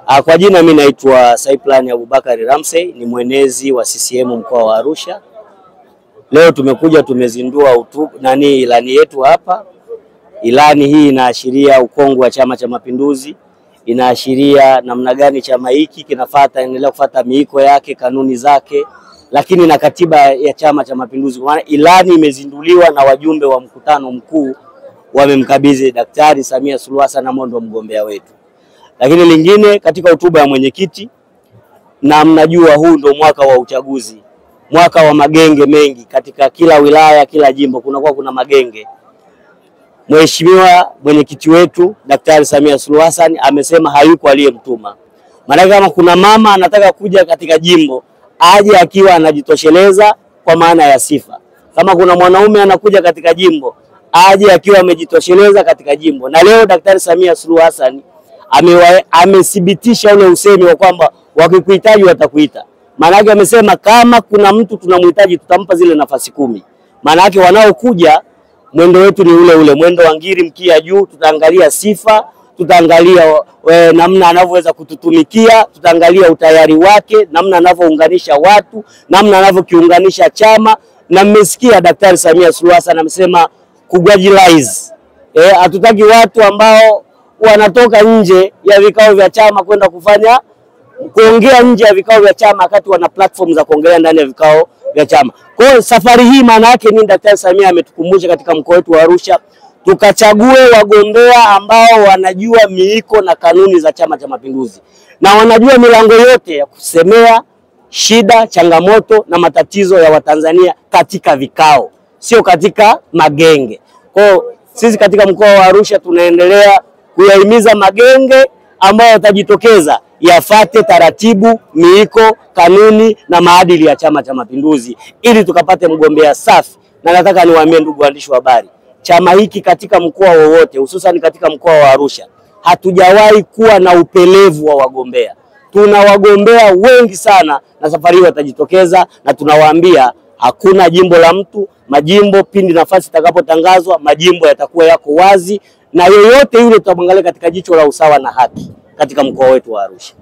Kwa jina mimi naitwa Saiplani Abubakari Ramsey, ni mwenezi wa CCM mkoa wa Arusha. Leo tumekuja tumezindua ilani yetu hapa. Ilani hii inaashiria ukongwe wa Chama cha Mapinduzi, inaashiria namna gani chama hiki endelea kufuata miiko yake, kanuni zake, lakini na katiba ya Chama cha Mapinduzi. Kwa maana ilani imezinduliwa na wajumbe wa mkutano mkuu wamemkabidhi Daktari Samia Suluhu Hassan ambaye ndio mgombea wetu. Lakini lingine katika hotuba ya mwenyekiti, na mnajua huu ndio mwaka wa uchaguzi, mwaka wa magenge mengi katika kila wilaya, kila jimbo kuna magenge. Mheshimiwa mwenyekiti wetu Daktari Samia Suluhu Hassan amesema hayuko aliyemtuma. Maana kama kuna mama anataka kuja katika jimbo, aje akiwa anajitosheleza kwa maana ya sifa. Kama kuna mwanaume anakuja katika jimbo, aje akiwa amejitosheleza katika jimbo. Na leo Daktari Samia Suluhu Hassan amethibitisha ule usemi wa kwamba wakikuhitaji watakuita. Maana yake amesema kama kuna mtu tunamhitaji tutampa zile nafasi 10. Maana yake wanaokuja mwendo wetu ni ule ule, mwendo wa ngiri mkia juu. Tutaangalia sifa, tutaangalia namna anavyoweza kututumikia, tutaangalia utayari wake, namna anavyounganisha watu, namna anavyokiunganisha chama. Na mmesikia Daktari Samia Suluhu Hassan amesema congratulate. Hatutaki watu ambao wanatoka nje ya vikao vya chama kwenda kuongea nje ya vikao vya chama wakati wana platform za kuongelea ndani ya vikao vya chama. Kwa hiyo safari hii maana yake ni Daktari Samia ametukumbusha katika mkoa wetu wa Arusha tukachague wagombea ambao wanajua miiko na kanuni za Chama cha Mapinduzi, na wanajua milango yote ya kusemea shida, changamoto na matatizo ya Watanzania katika vikao, sio katika magenge. Kwa hiyo sisi katika mkoa wa Arusha tunaendelea kuyahimiza magenge ambayo yatajitokeza yafate taratibu, miiko, kanuni na maadili ya Chama cha Mapinduzi ili tukapate mgombea safi. Na nataka niwaambie ndugu waandishi wa habari, chama hiki katika mkoa wowote, hususan katika mkoa wa Arusha, hatujawahi kuwa na upelevu wa wagombea. Tuna wagombea wengi sana, na safari hii watajitokeza, na tunawaambia hakuna jimbo la mtu. Majimbo pindi nafasi itakapotangazwa, majimbo yatakuwa yako wazi, na yoyote yule tutamwangalia katika jicho la usawa na haki katika mkoa wetu wa Arusha.